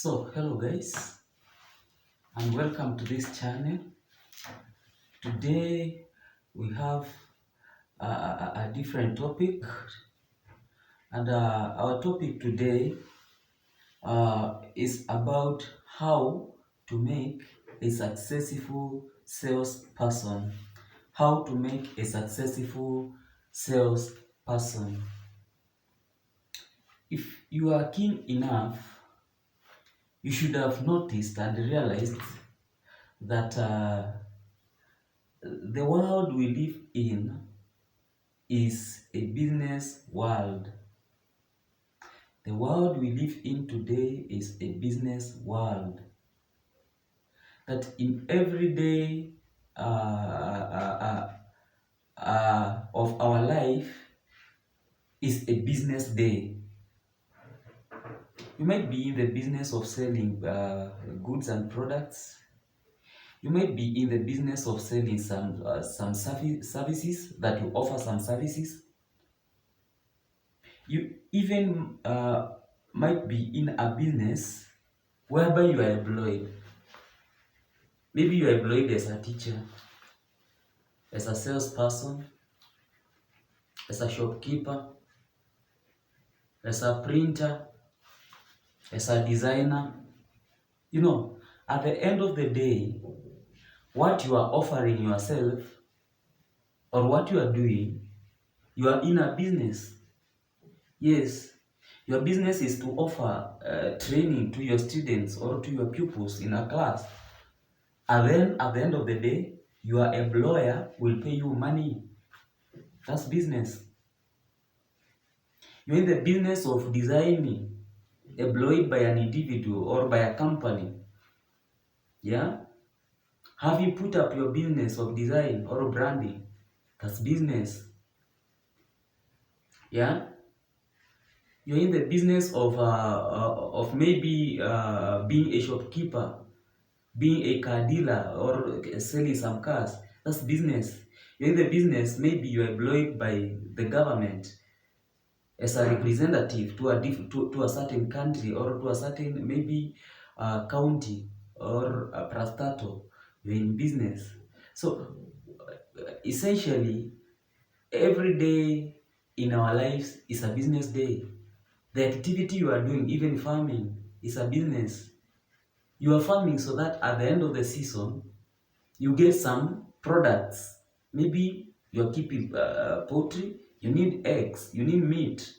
Hello guys, and welcome to this channel. Today we have a different topic, and our topic today is about how to make a successful salesperson. How to make a successful salesperson. If you are keen enough, you should have noticed and realized that the world we live in is a business world. The world we live in today is a business world. That in every day of our life is a business day. You might be in the business of selling goods and products. You might be in the business of selling some services, that you offer some services. You even might be in a business whereby you are employed. Maybe you are employed as a teacher, as a salesperson, as a shopkeeper, as a printer, as a designer. At the end of the day, what you are offering yourself or what you are doing, you are in a business. Yes, your business is to offer training to your students or to your pupils in a class. And then at the end of the day, your employer will pay you money. That's business. You're in the business of designing, employed by an individual or by a company. Yeah? Have you put up your business of design or branding? That's business. Yeah? You're in the business of maybe being a shopkeeper, being a car dealer, or selling some cars. That's business. You're in the business, maybe you're employed by the government as a representative to a certain country or to a certain maybe county or a prastato. You're in business. So essentially, every day in our lives is a business day. The activity you are doing, even farming, is a business. You are farming so that at the end of the season, you get some products. Maybe you're keeping poultry, you need eggs, you need meat.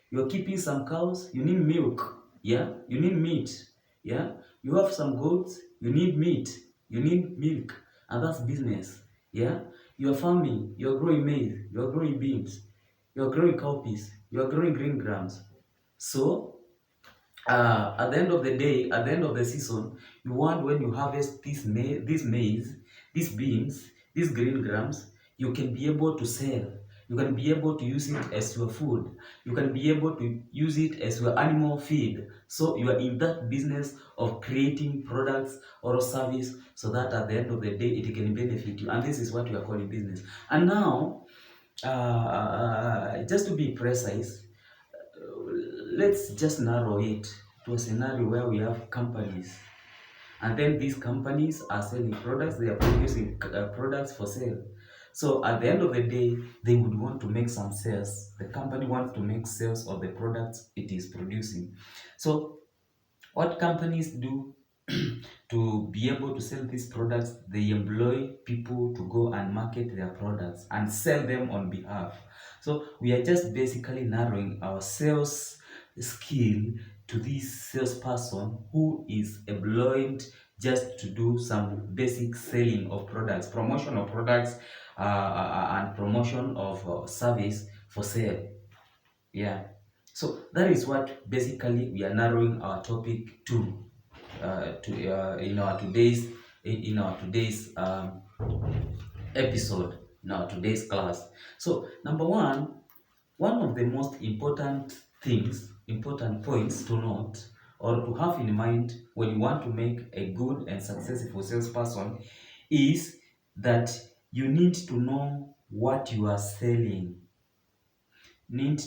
You're keeping some cows, you need milk. Yeah, you need meat. Yeah, you have some goats, you need meat, you need milk, and that's business. Yeah, you're farming, you're growing maize, you're growing beans, you're growing cowpeas, you're growing green grams. So at the end of the day, at the end of the season, you want, when you harvest this maize, these beans, these green grams, you can be able to sell. You can be able to use it as your food. You can be able to use it as your animal feed. So you are in that business of creating products or service so that at the end of the day it can benefit you. And this is what we are calling business. And now, just to be precise, let's just narrow it to a scenario where we have companies, and then these companies are selling products, they are producing products for sale. So at the end of the day, they would want to make some sales. The company wants to make sales of the products it is producing. So what companies do to be able to sell these products, they employ people to go and market their products and sell them on behalf. So we are just basically narrowing our sales skill to this salesperson who is employed just to do some basic selling of products, promotion of products, and promotion of service for sale. Yeah. So that is what basically we are narrowing our topic to in our today's episode, in our today's class. So number one of the most important points to note or to have in mind when you want to make a good and successful salesperson is that you need to know what you are selling. You need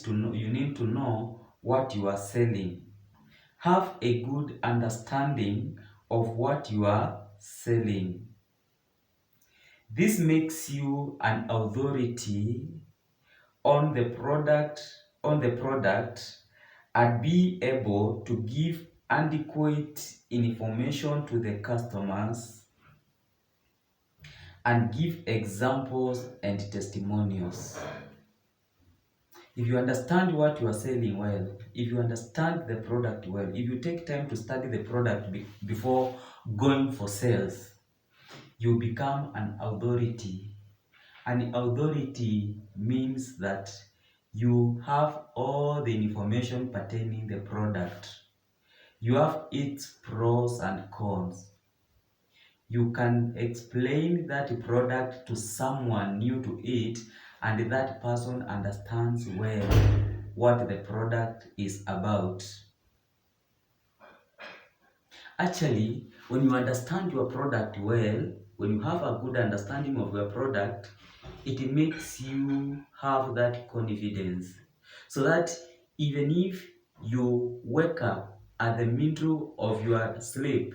to know what you are selling. Have a good understanding of what you are selling. This makes you an authority on the product and be able to give adequate information to the customers and give examples and testimonials. If you understand what you are selling well, if you understand the product well, if you take time to study the product before going for sales, you become an authority. An authority means that you have all the information pertaining the product. You have its pros and cons. You can explain that product to someone new to it, and that person understands well what the product is about. Actually, when you understand your product well, when you have a good understanding of your product, it makes you have that confidence. So that even if you wake up at the middle of your sleep,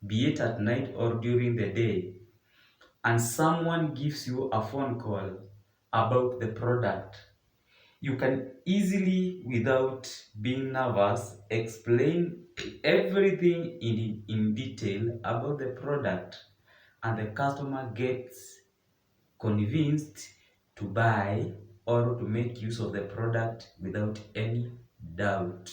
be it at night or during the day, and someone gives you a phone call about the product, you can easily, without being nervous, explain everything in detail about the product, and the customer gets convinced to buy or to make use of the product without any doubt.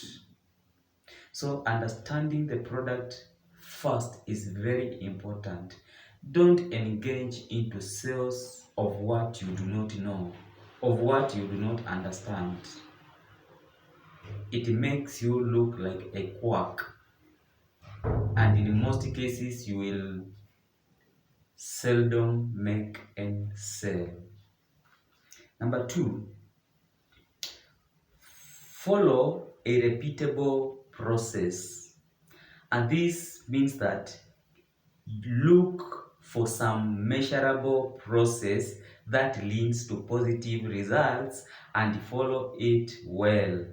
So understanding the product first is very important. Don't engage into sales of what you do not know, of what you do not understand. It makes you look like a quack, and in most cases you will seldom make any sale. Number 2, follow a repeatable process. And this means that look for some measurable process that leads to positive results and follow it well.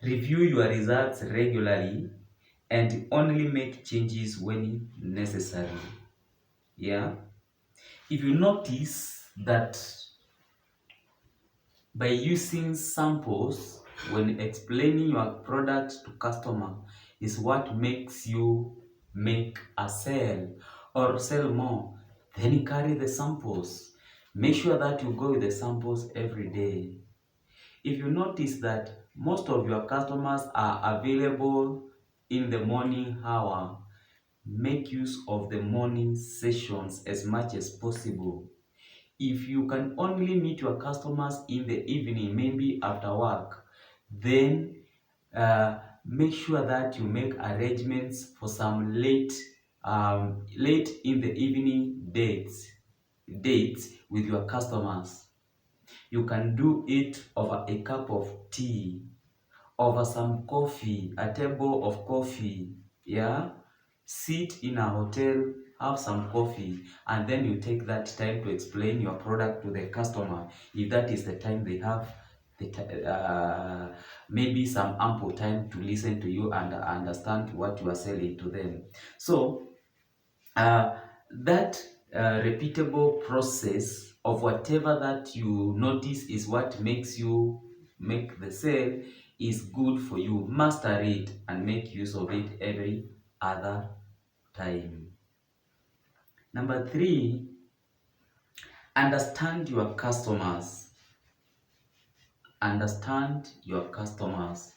Review your results regularly and only make changes when necessary. Yeah. If you notice that by using samples when explaining your product to customer is what makes you make a sale or sell more, then you carry the samples. Make sure that you go with the samples every day. If you notice that most of your customers are available in the morning hour, make use of the morning sessions as much as possible. If you can only meet your customers in the evening, maybe after work, then make sure that you make arrangements for some late in the evening dates with your customers. You can do it over a cup of tea, over some coffee, a table of coffee. Yeah, sit in a hotel, have some coffee, and then you take that time to explain your product to the customer, if that is the time they have maybe some ample time to listen to you and understand what you are selling to them. So that repeatable process of whatever that you notice is what makes you make the sale is good for you. Master it and make use of it every other time. Number 3, understand your customers. Understand your customers.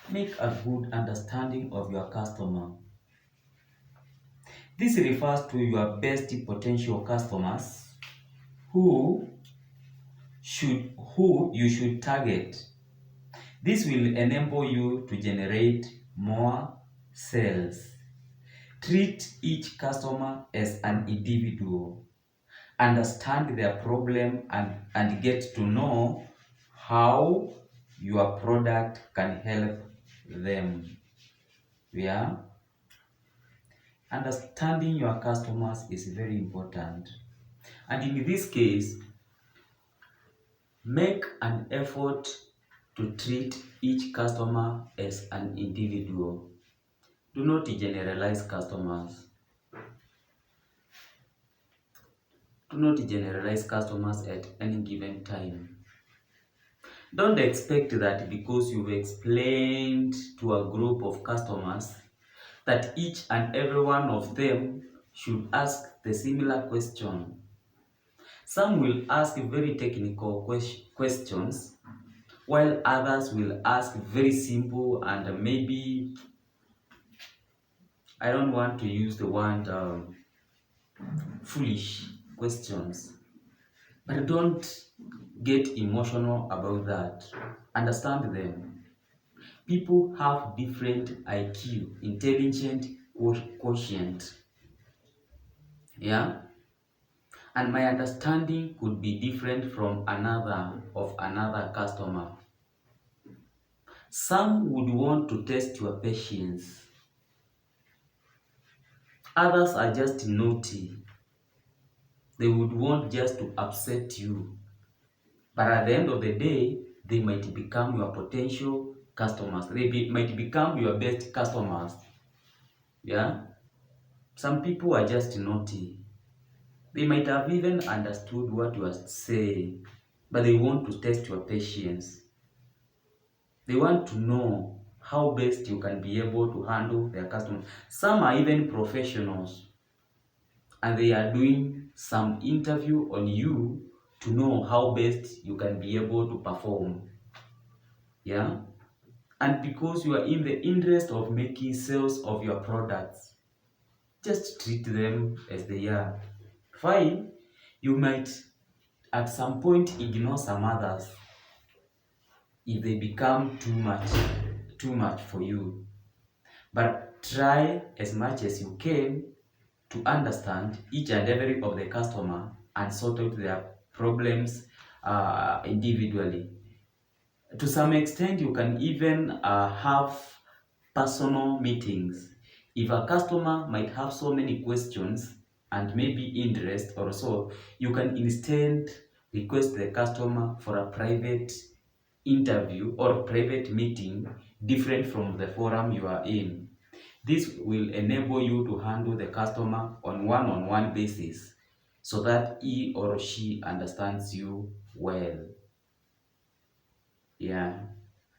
Make a good understanding of your customer. This refers to your best potential customers who you should target. This will enable you to generate more sales. Treat each customer as an individual. Understand their problem and get to know how your product can help them. Yeah. Understanding your customers is very important. And in this case, make an effort to treat each customer as an individual. Do not generalize customers. Do not generalize customers at any given time. Don't expect that because you've explained to a group of customers that each and every one of them should ask the similar question. Some will ask very technical questions, while others will ask very simple and maybe, I don't want to use the word foolish questions. But don't get emotional about that. Understand them. People have different IQ, intelligent quotient. Yeah? And my understanding could be different from another customer. Some would want to test your patience. Others are just naughty. They would want just to upset you. But at the end of the day, they might become your potential customers. They might become your best customers. Yeah? Some people are just naughty. They might have even understood what you are saying, but they want to test your patience. They want to know how best you can be able to handle their customers. Some are even professionals, and they are doing some interview on you to know how best you can be able to perform. Yeah? And because you are in the interest of making sales of your products, just treat them as they are. Fine, you might at some point ignore some others if they become too much for you. But try as much as you can to understand each and every of the customer and sort out their problems individually. To some extent, you can even have personal meetings. If a customer might have so many questions and maybe interest or so, you can instead request the customer for a private interview or private meeting different from the forum you are in. This will enable you to handle the customer on one-on-one basis so that he or she understands you well. Yeah.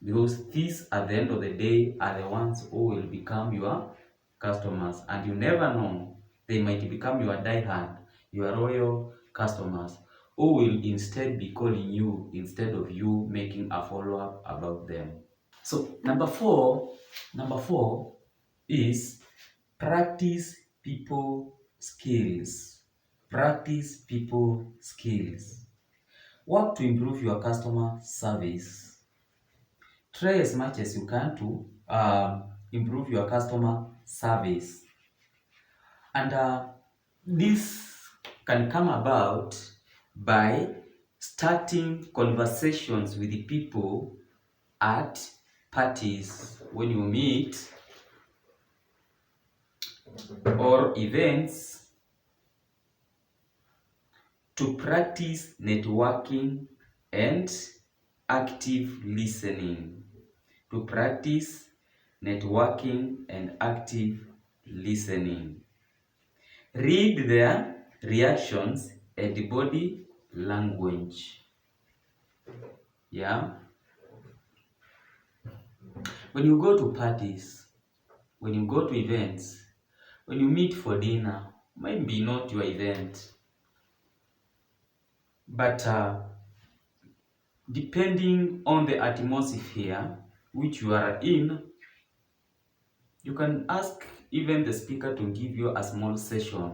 Because these, at the end of the day, are the ones who will become your customers. And you never know, they might become your diehard, your loyal customers, who will instead be calling you instead of you making a follow-up about them. So number four is practice people skills. Practice people skills. Work to improve your customer service. Try as much as you can to improve your customer service. And this can come about by starting conversations with the people at parties when you meet or events, to practice networking and active listening. To practice networking and active listening. Read their reactions and body language. Yeah. When you go to parties, when you go to events, when you meet for dinner, maybe not your event, but depending on the atmosphere which you are in, you can ask even the speaker to give you a small session,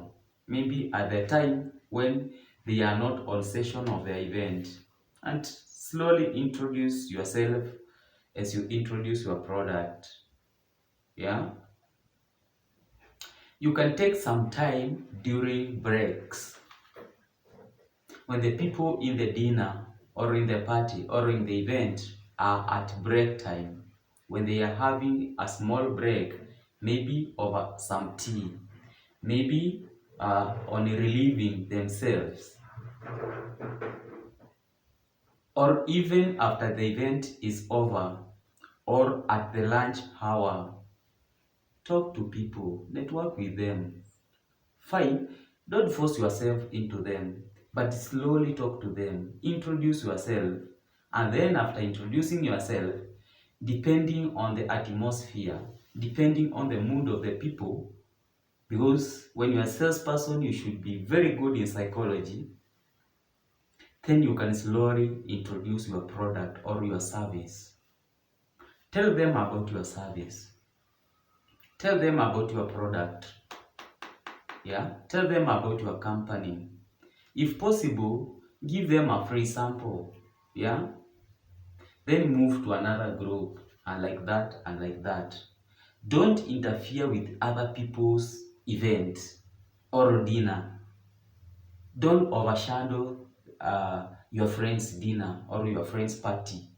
maybe at the time when they are not on session of the event, and slowly introduce yourself as you introduce your product. Yeah. You can take some time during breaks. When the people in the dinner or in the party or in the event are at break time, when they are having a small break, maybe over some tea, maybe on relieving themselves, or even after the event is over or at the lunch hour. Talk to people, network with them. Fine, don't force yourself into them, but slowly talk to them. Introduce yourself, and then after introducing yourself, depending on the atmosphere, depending on the mood of the people, because when you're a salesperson, you should be very good in psychology. Then you can slowly introduce your product or your service. Tell them about your service. Tell them about your product. Yeah, tell them about your company. If possible, give them a free sample. Yeah, then move to another group, and like that, and like that. Don't interfere with other people's event or dinner. Don't overshadow your friend's dinner or your friend's party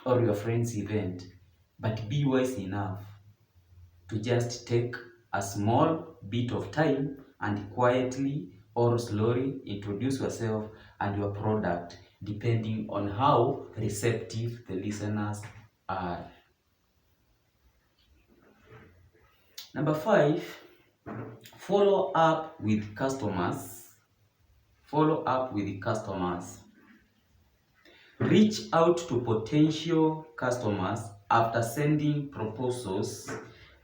or your friend's event, but be wise enough to just take a small bit of time and quietly or slowly introduce yourself and your product, depending on how receptive the listeners are. Number 5, follow up with customers. Follow up with customers. Reach out to potential customers after sending proposals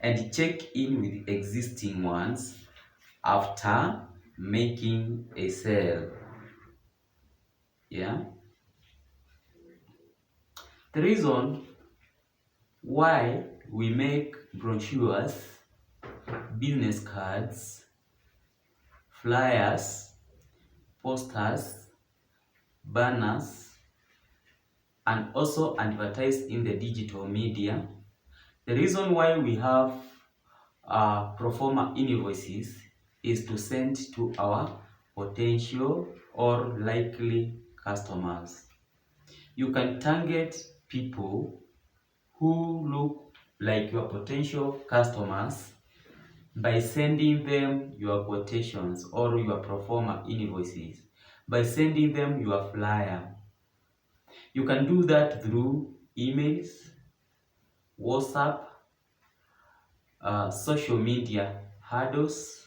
and check in with existing ones after making a sale. Yeah. The reason why we make brochures, business cards, flyers, posters, banners, and also advertise in the digital media. The reason why we have pro forma invoices is to send to our potential or likely customers. You can target people who look like your potential customers by sending them your quotations or your pro forma invoices, by sending them your flyer. You can do that through emails, WhatsApp, social media handles,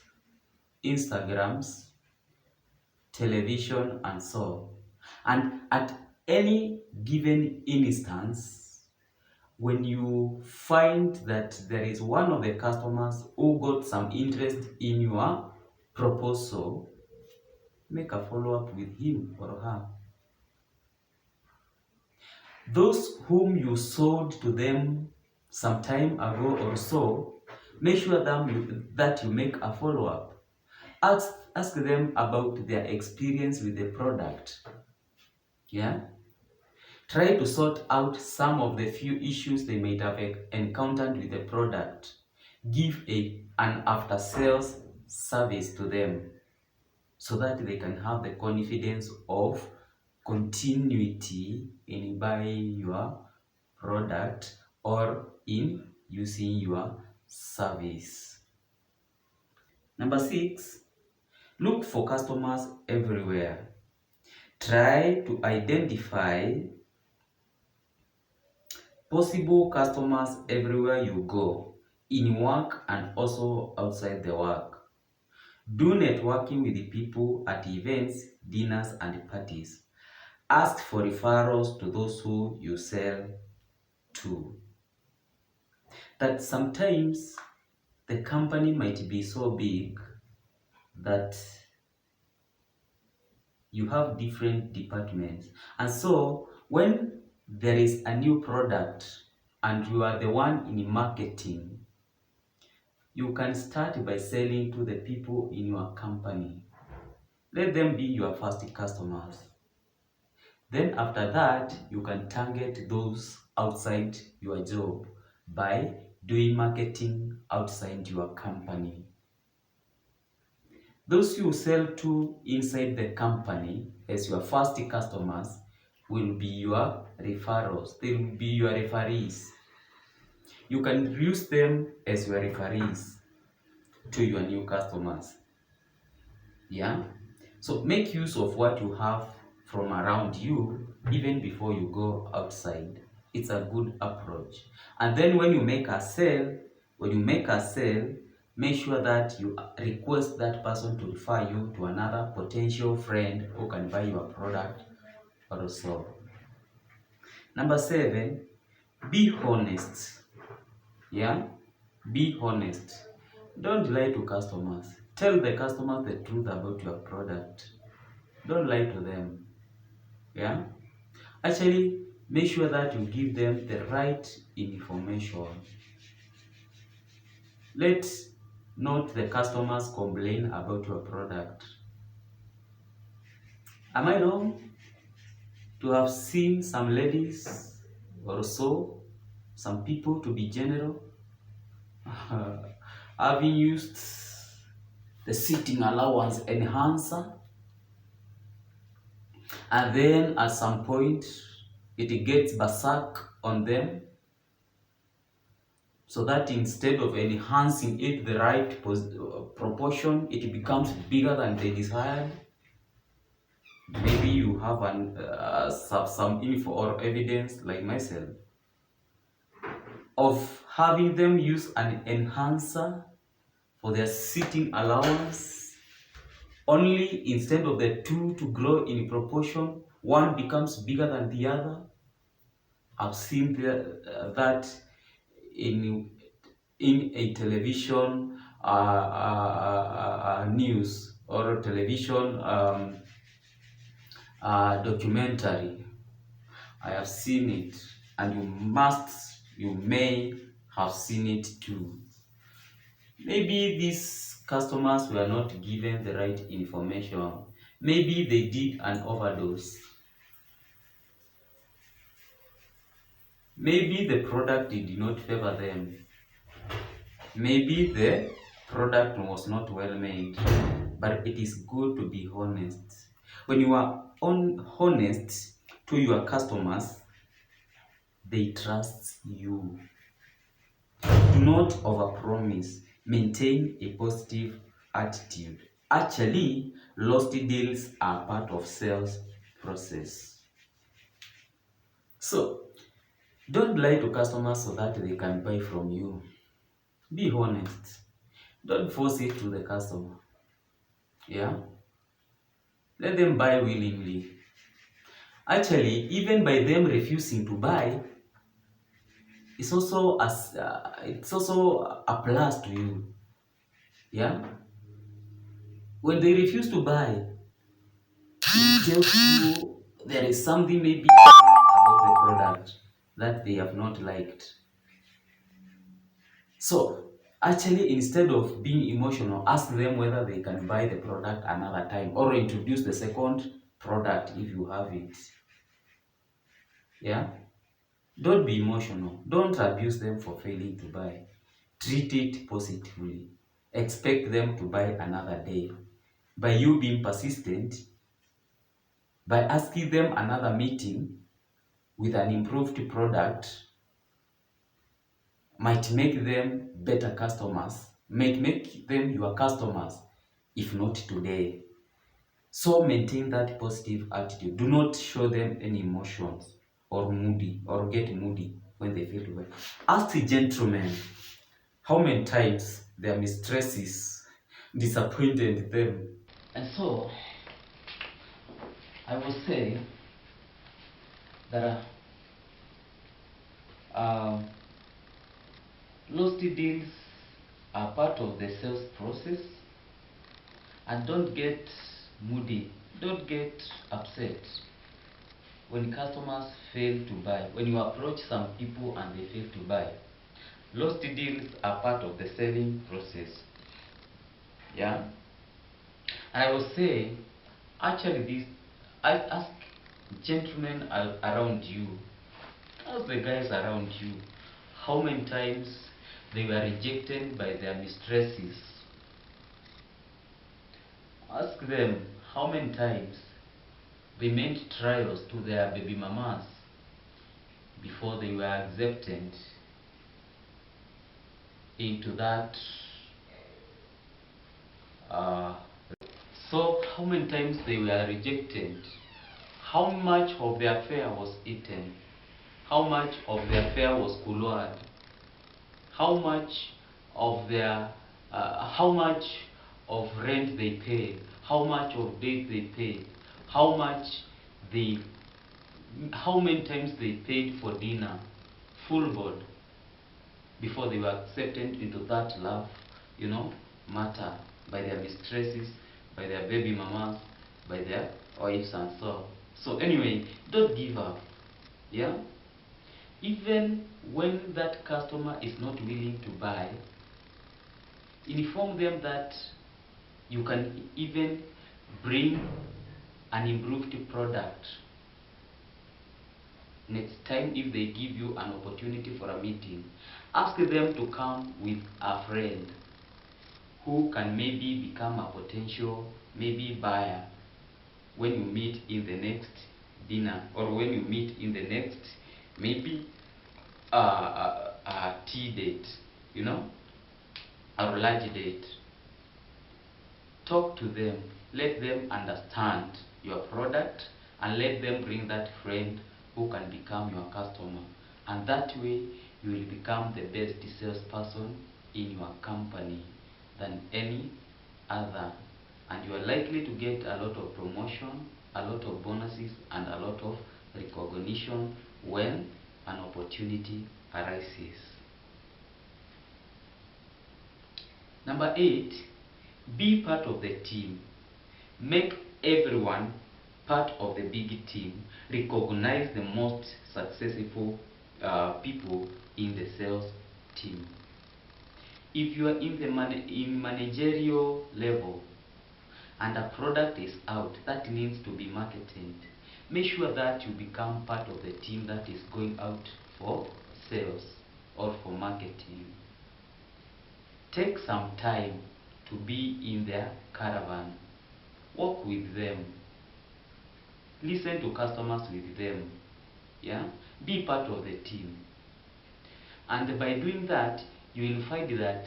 Instagrams, television, and so on. And at any given instance, when you find that there is one of the customers who got some interest in your proposal, make a follow-up with him or her. Those whom you sold to them some time ago or so, make sure that you make a follow-up. Ask them about their experience with the product. Yeah? Try to sort out some of the few issues they might have encountered with the product. Give an after-sales service to them so that they can have the confidence of continuity in buying your product or in using your service. Number 6, look for customers everywhere. Try to identify possible customers everywhere you go, in work and also outside the work. Do networking with the people at events, dinners, and parties. Ask for referrals to those who you sell to. That sometimes the company might be so big that you have different departments. And so when there is a new product and you are the one in marketing, you can start by selling to the people in your company. Let them be your first customers. Then after that, you can target those outside your job by doing marketing outside your company. Those you sell to inside the company as your first customers will be your referrals. They will be your referees. You can use them as your referees to your new customers. Yeah? So make use of what you have from around you even before you go outside. It's a good approach. And then when you make a sale, make sure that you request that person to refer you to another potential friend who can buy your product also. Number 7, be honest. Yeah? Be honest. Don't lie to customers. Tell the customers the truth about your product. Don't lie to them. Yeah? Actually, make sure that you give them the right information. Let not the customers complain about your product. Am I wrong to have seen some ladies or so, some people to be general, having used the sitting allowance enhancer, and then at some point it gets berserk on them, so that instead of enhancing it the right proportion, it becomes bigger than they desired. Maybe you have some info or evidence, like myself, of having them use an enhancer for their sitting allowance. Only instead of the two to grow in proportion, one becomes bigger than the other. I've seen that in a television news or television documentary. I have seen it, and you may have seen it too. Maybe these customers were not given the right information. Maybe they did an overdose. Maybe the product did not favor them. Maybe the product was not well made. But it is good to be honest. When you are honest to your customers, they trust you. Do not overpromise. Maintain a positive attitude. Actually, lost deals are part of sales process. So, don't lie to customers so that they can buy from you. Be honest. Don't force it to the customer. Yeah? Let them buy willingly. Actually, even by them refusing to buy, it's also a plus to you. Yeah? When they refuse to buy, it tells you there is something maybe about the product that they have not liked. So, actually, instead of being emotional, ask them whether they can buy the product another time, or introduce the second product if you have it. Yeah? Don't be emotional. Don't abuse them for failing to buy. Treat it positively. Expect them to buy another day. By you being persistent, by asking them another meeting with an improved product, might make them better customers, might make them your customers, if not today. So maintain that positive attitude. Do not show them any emotions or get moody when they fail to buy. Ask the gentlemen how many times their mistresses disappointed them. And so, I will say that lost deals are part of the sales process, and don't get moody, don't get upset when customers fail to buy. When you approach some people and they fail to buy, lost deals are part of the selling process. Yeah, and I will say, actually, I ask gentlemen around you, ask the guys around you, how many times they were rejected by their mistresses. Ask them how many times they made trials to their baby mamas before they were accepted into that. So, how many times they were rejected? how much of their fare was eaten, how much of their fare was couloired, how much of their how much of rent they paid, how much of debt they paid, how much they how many times they paid for dinner, full board, before they were accepted into that love, matter by their mistresses, by their baby mamas, by their wives and so. So anyway, don't give up. Yeah? Even when that customer is not willing to buy, inform them that you can even bring an improved product. Next time, if they give you an opportunity for a meeting, ask them to come with a friend who can maybe become a potential maybe buyer when you meet in the next dinner, or when you meet in the next maybe a tea date, a large date. Talk to them, let them understand your product, and let them bring that friend who can become your customer. And that way, you will become the best salesperson in your company than any other. And you are likely to get a lot of promotion, a lot of bonuses, and a lot of recognition when an opportunity arises. Number 8, be part of the team. Make everyone part of the big team. Recognize the most successful people in the sales team. If you are in the managerial level and a product is out that needs to be marketed, make sure that you become part of the team that is going out for sales or for marketing. Take some time to be in their caravan. Walk with them. Listen to customers with them. Yeah? Be part of the team. And by doing that, you will find that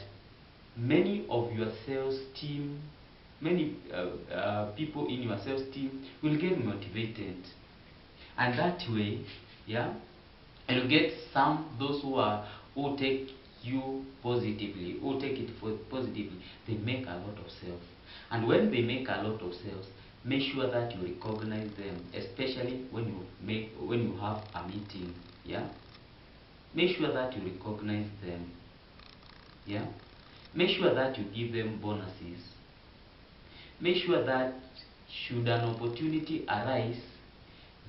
many of your sales team, many people in your sales team will get motivated. And that way, yeah, you'll get those who take you positively, who take it positively, they make a lot of sales. And when they make a lot of sales, make sure that you recognize them, especially when you have a meeting. Yeah, make sure that you recognize them. Yeah, make sure that you give them bonuses. Make sure that should an opportunity arise,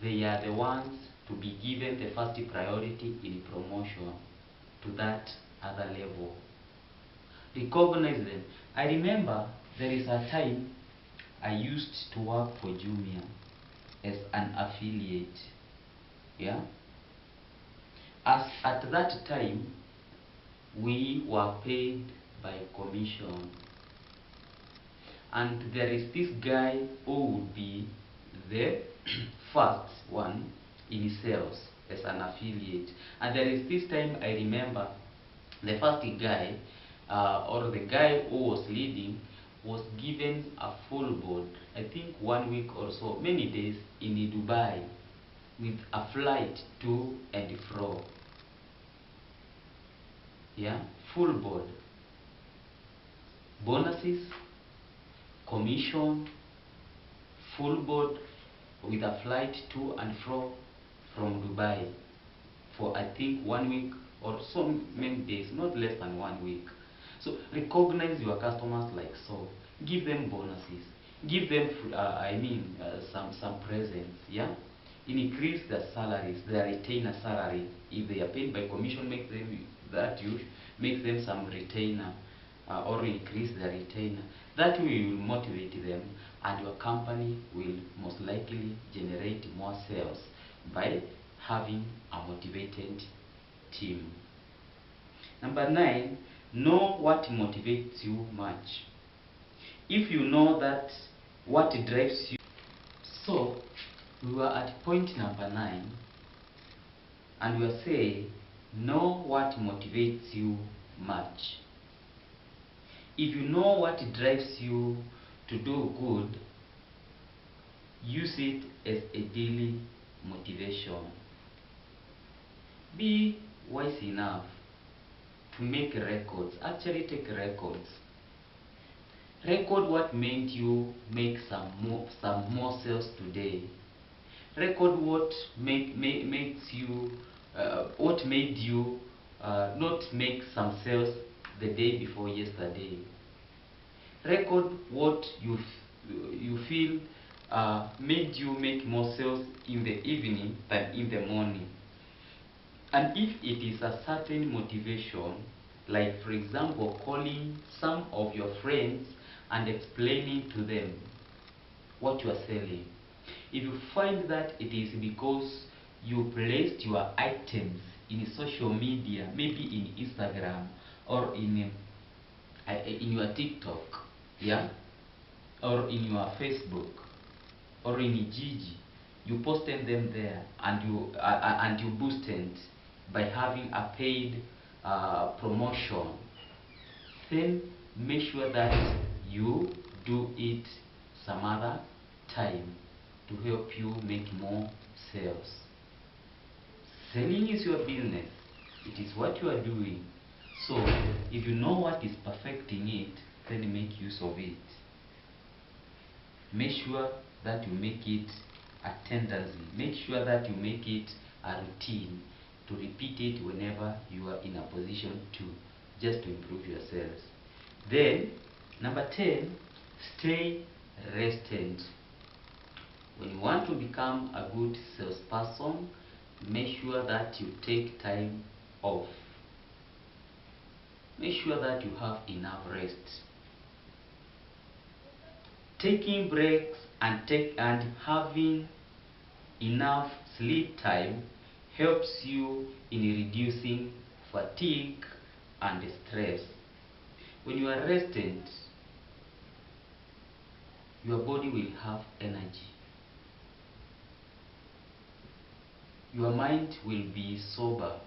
they are the ones to be given the first priority in promotion to that other level. Recognize them. I remember there is a time I used to work for Jumia as an affiliate. Yeah. As at that time, we were paid by commission, and there is this guy who would be the first one in sales as an affiliate, and there is this time I remember the first guy or the guy who was leading was given a full board, I think 1 week or so, many days in Dubai, with a flight to and fro. Yeah, full board, bonuses, commission, full board with a flight to and fro from Dubai for I think 1 week or so many days, not less than 1 week. So recognize your customers like so. Give them bonuses. Give them, some presents. Yeah, increase their salaries, their retainer salary. If they are paid by commission, make them that you make them some retainer, or increase their retainer. That way you will motivate them, and your company will most likely generate more sales by having a motivated team. Number 9, know what motivates you much. If you know that what drives you, so we were at point number 9, and we are saying know what motivates you much. If you know what drives you to do good, use it as a daily motivation. Be wise enough to make records. Actually, take records. Record what made you make some more sales today. Record what makes you what made you not make some sales the day before yesterday. Record what you feel made you make more sales in the evening than in the morning. And if it is a certain motivation, like for example calling some of your friends and explaining to them what you are selling, if you find that it is because you placed your items in social media, maybe in Instagram or in your TikTok, yeah, or in your Facebook or in Gigi, you posted them there and you boosted by having a paid promotion, then make sure that you do it some other time to help you make more sales. Selling is your business. It is what you are doing. So if you know what is perfecting it, then make use of it. Make sure that you make it a tendency. Make sure that you make it a routine to repeat it whenever you are in a position to, just to improve your sales. Then, number 10, stay rested. When you want to become a good salesperson, make sure that you take time off. Make sure that you have enough rest. Taking breaks and having enough sleep time helps you in reducing fatigue and stress. When you are rested, your body will have energy. Your mind will be sober.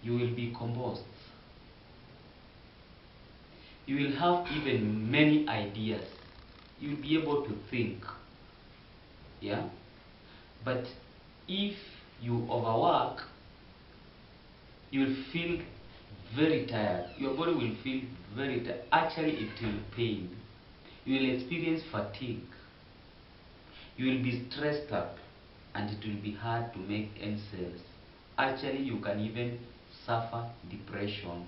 You will be composed. You will have even many ideas. You will be able to think. Yeah? But if you overwork, you will feel very tired. Your body will feel very tired. Actually, it will pain. You will experience fatigue. You will be stressed up, and it will be hard to make end sales. Actually, you can even suffer depression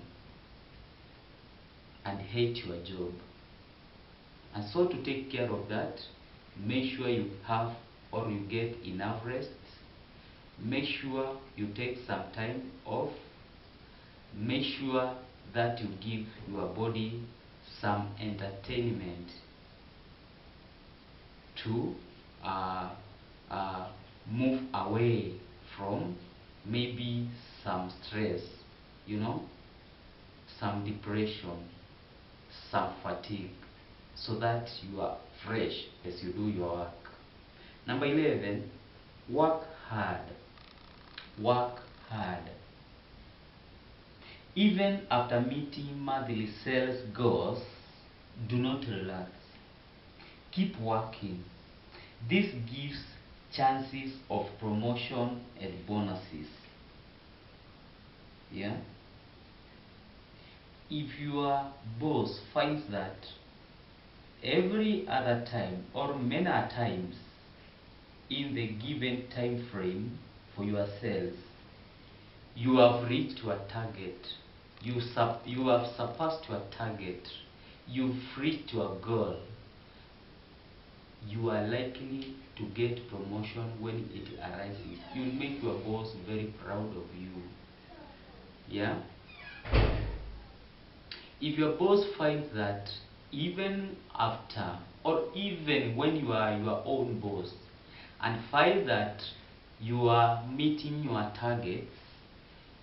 and hate your job. And so to take care of that, make sure you have or you get enough rest. Make sure you take some time off. Make sure that you give your body some entertainment to move away from maybe some stress, some depression, some fatigue, so that you are fresh as you do your work. Number 11, work hard. Work hard. Even after meeting monthly sales goals, do not relax. Keep working. This gives chances of promotion and bonuses. Yeah? If your boss finds that every other time or many times in the given time frame for your sales, you have reached your target, you have surpassed your target, you've reached your goal, you are likely to get promotion when it arises. You'll make your boss very proud of you. Yeah? If your boss finds that even after or even when you are your own boss and find that you are meeting your targets,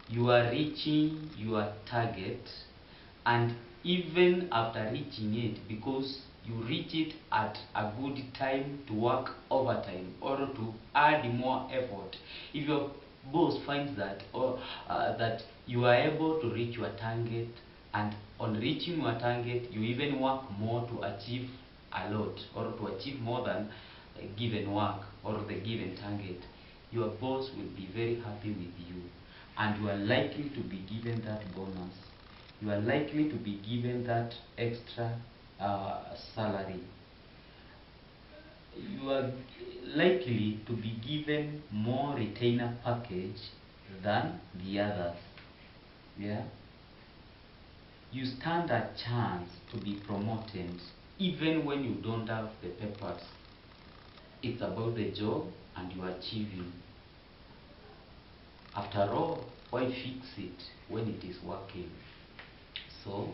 you are reaching your target, and even after reaching it, because you reach it at a good time to work overtime or to add more effort, if your boss finds that or that you are able to reach your target, and on reaching your target you even work more to achieve a lot or to achieve more than a given work or the given target, your boss will be very happy with you, and you are likely to be given that bonus. You are likely to be given that extra salary. You are likely to be given more retainer package than the others. Yeah, you stand a chance to be promoted even when you don't have the papers. It's about the job and you are achieving. After all, why fix it when it is working? So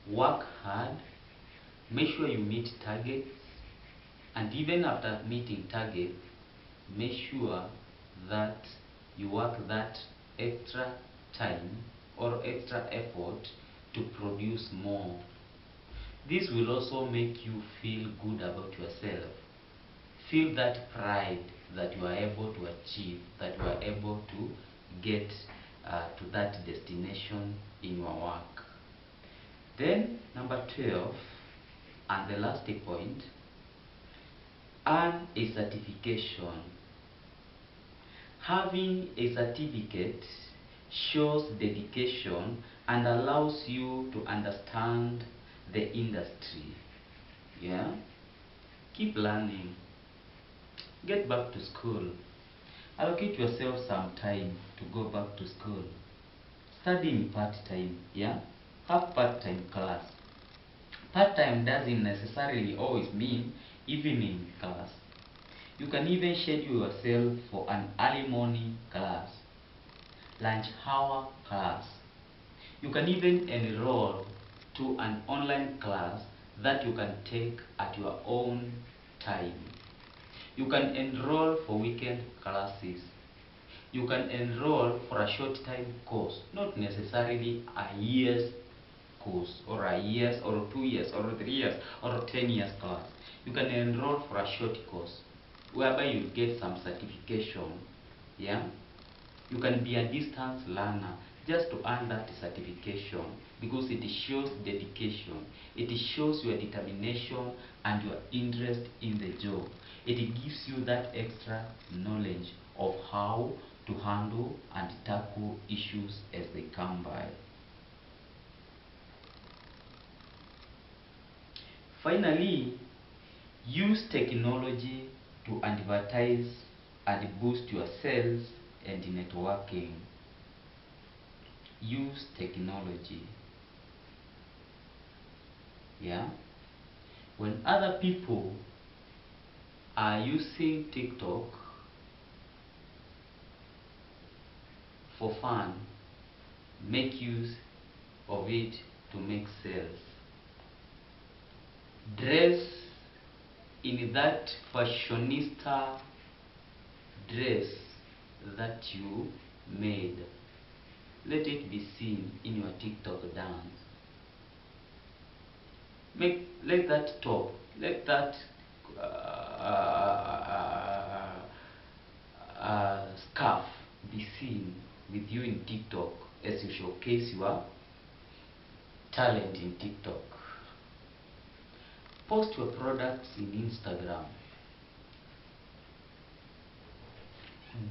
work hard, make sure you meet targets, and even after meeting targets, make sure that you work that extra time or extra effort to produce more. This will also make you feel good about yourself. Feel that pride that you are able to achieve, that you are able to get to that destination in your work. Then, number 12, and the last point, earn a certification. Having a certificate shows dedication and allows you to understand the industry. Yeah? Keep learning. Get back to school. Allocate yourself some time to go back to school. Study in part-time. Yeah? Have part-time class. Part-time doesn't necessarily always mean evening class. You can even schedule yourself for an early morning class, lunch hour class. You can even enroll to an online class that you can take at your own time. You can enroll for weekend classes. You can enroll for a short time course, not necessarily a year's course or a year's or 2 years or 3 years or 10 years class. You can enroll for a short course whereby you get some certification. Yeah, you can be a distance learner just to earn that certification, because it shows dedication, it shows your determination and your interest in the job. It gives you that extra knowledge of how to handle and tackle issues as they come by. Finally, use technology to advertise and boost your sales and networking. Use technology. Yeah? When other people are using TikTok for fun, make use of it to make sales. Dress in that fashionista dress that you made. Let it be seen in your TikTok dance. Let that top, let that scarf be seen with you in TikTok as you showcase your talent in TikTok. Post your products in Instagram.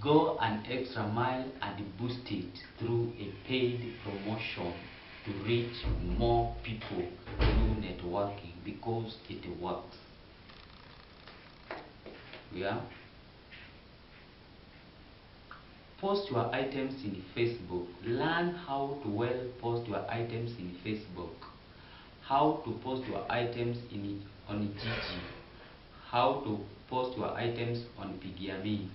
Go an extra mile and boost it through a paid promotion to reach more people through networking, because it works. Yeah? Post your items in Facebook. Learn how to well post your items in Facebook. How to post your items on Gigi. How to post your items on Pigiami.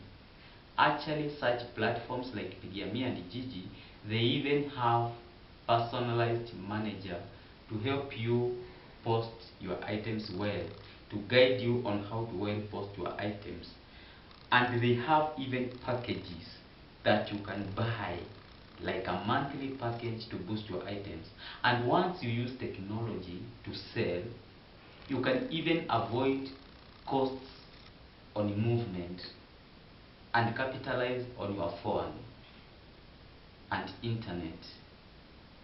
Actually, such platforms like Pigiami and Gigi, they even have personalized manager to help you post your items well, to guide you on how to well post your items. And they have even packages that you can buy, like a monthly package to boost your items. And once you use technology to sell, you can even avoid costs on movement and capitalize on your phone and internet,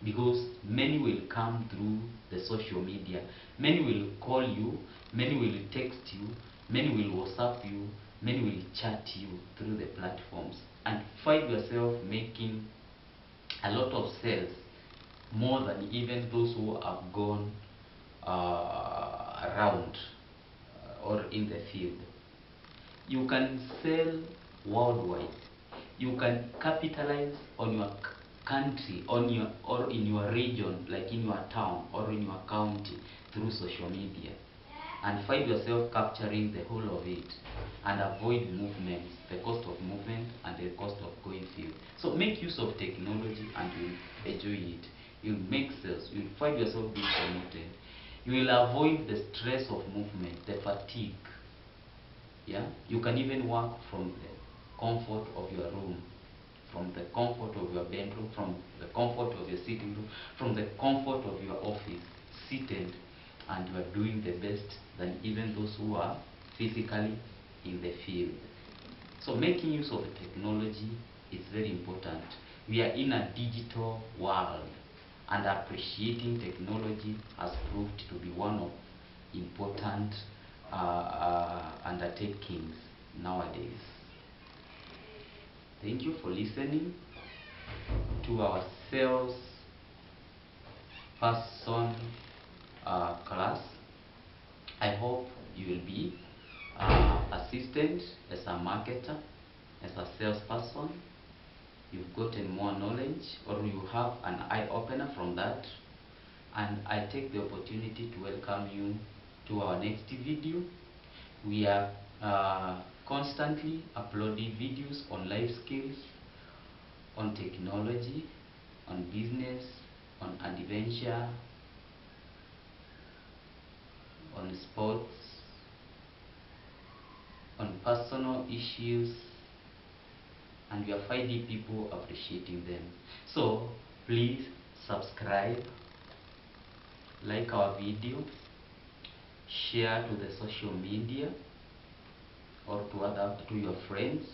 because many will come through the social media. Many will call you Many will text you, many will WhatsApp you, many will chat you through the platforms, and find yourself making a lot of sales, more than even those who have gone around or in the field. You can sell worldwide. You can capitalize on your country, on your or in your region, like in your town or in your county, through social media, and find yourself capturing the whole of it, and avoid movements, the cost of movement and the cost of going field. So make use of technology and you'll enjoy it. You'll make sales, you'll find yourself being promoted. You will avoid the stress of movement, the fatigue. Yeah, you can even work from the comfort of your room, from the comfort of your bedroom, from the comfort of your sitting room, from the comfort of your office, seated, and you are doing the best than even those who are physically in the field. So making use of technology is very important. We are in a digital world, and appreciating technology has proved to be one of important undertakings nowadays. Thank you for listening to our sales person class. I hope you will be assistant as a marketer, as a salesperson. You've gotten more knowledge, or you have an eye opener from that. And I take the opportunity to welcome you to our next video. We are constantly uploading videos on life skills, on technology, on business, on adventure, on sports, on personal issues, and we are finding people appreciating them. So please subscribe, like our video, share to the social media or to your friends.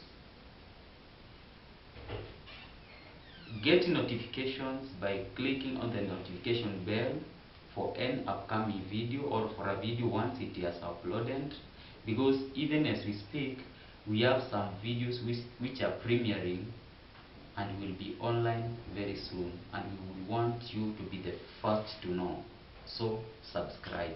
Get notifications by clicking on the notification bell for an upcoming video, or for a video once it is uploaded, because even as we speak, we have some videos which are premiering and will be online very soon, and we want you to be the first to know. So subscribe.